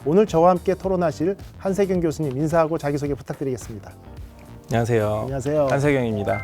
오늘 저와 함께 토론하실 한세경 교수님 인사하고 자기소개 부탁드리겠습니다. 안녕하세요. 안녕하세요. 한세경입니다.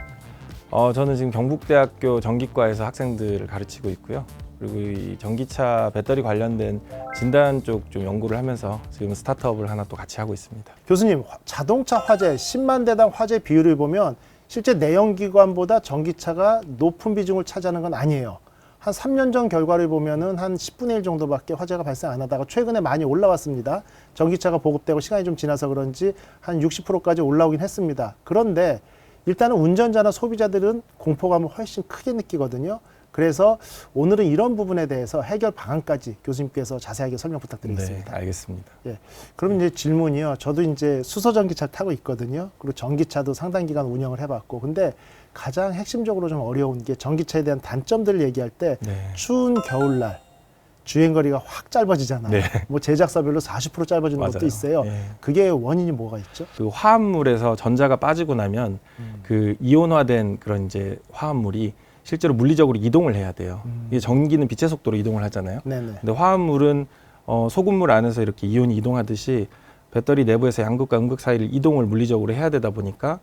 저는 지금 경북대학교 전기과에서 학생들을 가르치고 있고요. 그리고 이 전기차 배터리 관련된 진단 쪽 좀 연구를 하면서 지금 스타트업을 하나 또 같이 하고 있습니다. 교수님, 자동차 화재 10만 대당 화재 비율을 보면 실제 내연기관보다 전기차가 높은 비중을 차지하는 건 아니에요. 한 3년 전 결과를 보면은 한 10분의 1 정도밖에 화재가 발생 안 하다가 최근에 많이 올라왔습니다. 전기차가 보급되고 시간이 좀 지나서 그런지 한 60%까지 올라오긴 했습니다. 그런데 일단은 운전자나 소비자들은 공포감을 훨씬 크게 느끼거든요. 그래서 오늘은 이런 부분에 대해서 해결 방안까지 교수님께서 자세하게 설명 부탁드리겠습니다. 네, 알겠습니다. 예. 그럼 이제 질문이요. 저도 이제 수소 전기차를 타고 있거든요. 그리고 전기차도 상당 기간 운영을 해봤고, 근데 가장 핵심적으로 좀 어려운 게 전기차에 대한 단점들을 얘기할 때 네. 추운 겨울날 주행거리가 확 짧아지잖아요. 네. 뭐 제작사별로 40% 짧아지는 것도 맞아요. 있어요. 예. 그게 원인이 뭐가 있죠? 그 화합물에서 전자가 빠지고 나면 그 이온화된 그런 이제 화합물이 실제로 물리적으로 이동을 해야 돼요. 이게 전기는 빛의 속도로 이동을 하잖아요. 네네. 근데 화합물은 소금물 안에서 이렇게 이온이 이동하듯이 배터리 내부에서 양극과 음극 사이를 이동을 물리적으로 해야 되다 보니까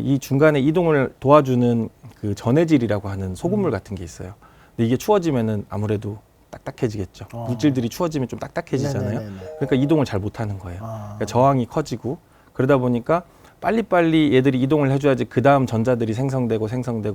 이 중간에 이동을 도와주는 그 전해질이라고 하는 소금물 같은 게 있어요. 근데 이게 추워지면은 아무래도 딱딱해지겠죠. 물질들이 추워지면 좀 딱딱해지잖아요. 네네네네. 그러니까 이동을 잘 못하는 거예요. 아. 그러니까 저항이 커지고 그러다 보니까 빨리빨리 얘들이 이동을 해줘야지 그 다음 전자들이 생성되고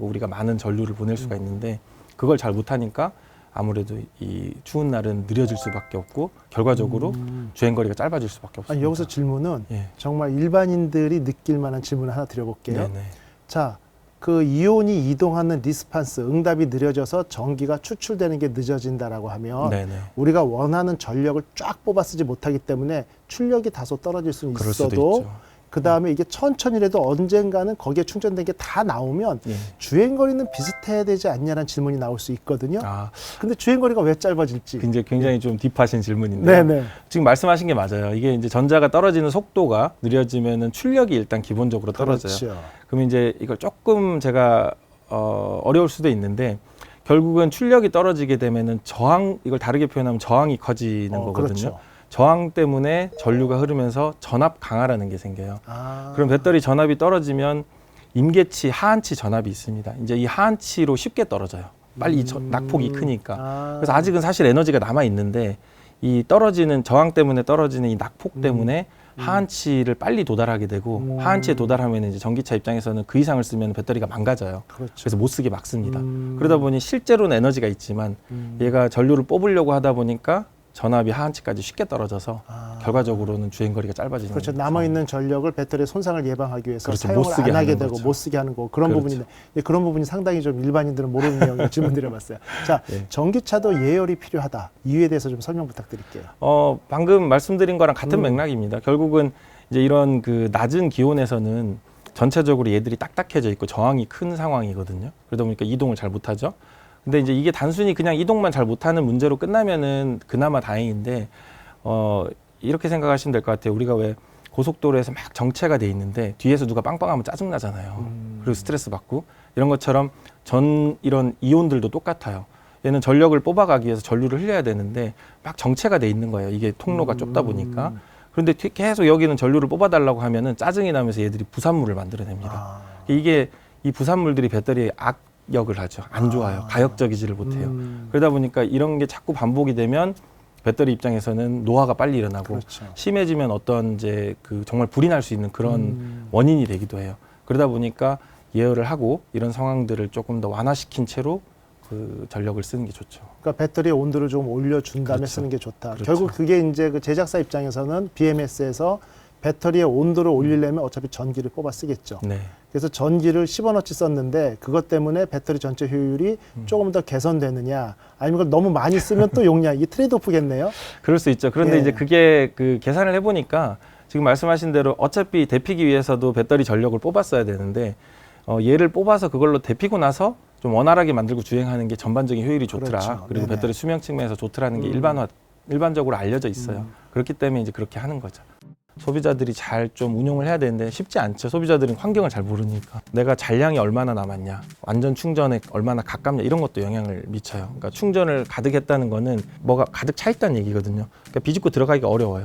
우리가 많은 전류를 보낼 수가 있는데 그걸 잘 못하니까 아무래도 이 추운 날은 느려질 수밖에 없고 결과적으로 주행거리가 짧아질 수밖에 없습니다. 아니, 여기서 질문은 예. 정말 일반인들이 느낄 만한 질문을 하나 드려볼게요. 네네. 자, 그 이온이 이동하는 리스판스, 응답이 느려져서 전기가 추출되는 게 늦어진다라고 하면 네네. 우리가 원하는 전력을 쫙 뽑아 쓰지 못하기 때문에 출력이 다소 떨어질 수는 그럴 수도 있어도 있죠. 그 다음에 이게 천천히라도 언젠가는 거기에 충전된 게 다 나오면 예. 주행거리는 비슷해야 되지 않냐는 질문이 나올 수 있거든요. 아, 근데 주행거리가 왜 짧아질지. 이제 굉장히 좀 딥하신 질문인데 네네. 지금 말씀하신 게 맞아요. 이게 이제 전자가 떨어지는 속도가 느려지면은 출력이 일단 기본적으로 떨어져요. 그렇죠. 그럼 이제 이걸 조금 제가 어려울 수도 있는데 결국은 출력이 떨어지게 되면은 저항, 이걸 다르게 표현하면 저항이 커지는 거거든요. 그렇죠. 저항 때문에 전류가 흐르면서 전압 강화라는 게 생겨요. 아. 그럼 배터리 전압이 떨어지면 임계치, 하한치 전압이 있습니다. 이제 이 하한치로 쉽게 떨어져요. 빨리 이 낙폭이 크니까. 아. 그래서 아직은 사실 에너지가 남아 있는데 이 떨어지는 저항 때문에 떨어지는 이 낙폭 때문에 하한치를 빨리 도달하게 되고 하한치에 도달하면 이제 전기차 입장에서는 그 이상을 쓰면 배터리가 망가져요. 그렇죠. 그래서 못 쓰게 막 씁니다. 그러다 보니 실제로는 에너지가 있지만 얘가 전류를 뽑으려고 하다 보니까 전압이 하한치까지 쉽게 떨어져서 결과적으로는 주행거리가 짧아지는 그렇죠. 거죠. 남아있는 전력을 배터리의 손상을 예방하기 위해서 그렇죠. 사용을 못 쓰게 안 하게 하는 되고 거죠. 못 쓰게 하는 거 그런 그렇죠. 부분인데 예, 그런 부분이 상당히 좀 일반인들은 모르는 내용을 질문드려봤어요. 자, 예. 전기차도 예열이 필요하다. 이유에 대해서 좀 설명 부탁드릴게요. 방금 말씀드린 거랑 같은 맥락입니다. 결국은 이제 이런 그 낮은 기온에서는 전체적으로 얘들이 딱딱해져 있고 저항이 큰 상황이거든요. 그러다 보니까 이동을 잘 못하죠. 근데 이제 이게 단순히 그냥 이동만 잘 못하는 문제로 끝나면은 그나마 다행인데 이렇게 생각하시면 될 것 같아요. 우리가 왜 고속도로에서 막 정체가 돼 있는데 뒤에서 누가 빵빵하면 짜증 나잖아요. 그리고 스트레스 받고 이런 것처럼 이런 이온들도 똑같아요. 얘는 전력을 뽑아가기 위해서 전류를 흘려야 되는데 막 정체가 돼 있는 거예요. 이게 통로가 좁다 보니까. 그런데 계속 여기는 전류를 뽑아달라고 하면은 짜증이 나면서 얘들이 부산물을 만들어냅니다. 이게 이 부산물들이 배터리에 악역을 하죠. 안 좋아요. 가역적이지를 못해요. 그러다 보니까 이런 게 자꾸 반복이 되면 배터리 입장에서는 노화가 빨리 일어나고 그렇죠. 심해지면 어떤 이제 그 정말 불이 날 수 있는 그런 원인이 되기도 해요. 그러다 보니까 예열을 하고 이런 상황들을 조금 더 완화시킨 채로 그 전력을 쓰는 게 좋죠. 그러니까 배터리의 온도를 좀 올려준 다음에 그렇죠. 쓰는 게 좋다. 그렇죠. 결국 그게 이제 그 제작사 입장에서는 BMS에서 배터리의 온도를 올리려면 어차피 전기를 뽑아 쓰겠죠. 네. 그래서 전기를 10원어치 썼는데 그것 때문에 배터리 전체 효율이 조금 더 개선되느냐 아니면 그걸 너무 많이 쓰면 또 용량 이게 트레이드오프겠네요. 그럴 수 있죠. 그런데 예. 이제 그게 그 계산을 해보니까 지금 말씀하신 대로 어차피 데피기 위해서도 배터리 전력을 뽑았어야 되는데 얘를 뽑아서 그걸로 데피고 나서 좀 원활하게 만들고 주행하는 게 전반적인 효율이 좋더라. 그렇죠. 그리고 네네. 배터리 수명 측면에서 좋더라는 게 일반적으로 알려져 있어요. 그렇기 때문에 이제 그렇게 하는 거죠. 소비자들이 잘 좀 운용을 해야 되는데 쉽지 않죠. 소비자들은 환경을 잘 모르니까. 내가 잔량이 얼마나 남았냐, 완전 충전에 얼마나 가깝냐 이런 것도 영향을 미쳐요. 그러니까 충전을 가득 했다는 거는 뭐가 가득 차 있다는 얘기거든요. 그러니까 비집고 들어가기가 어려워요.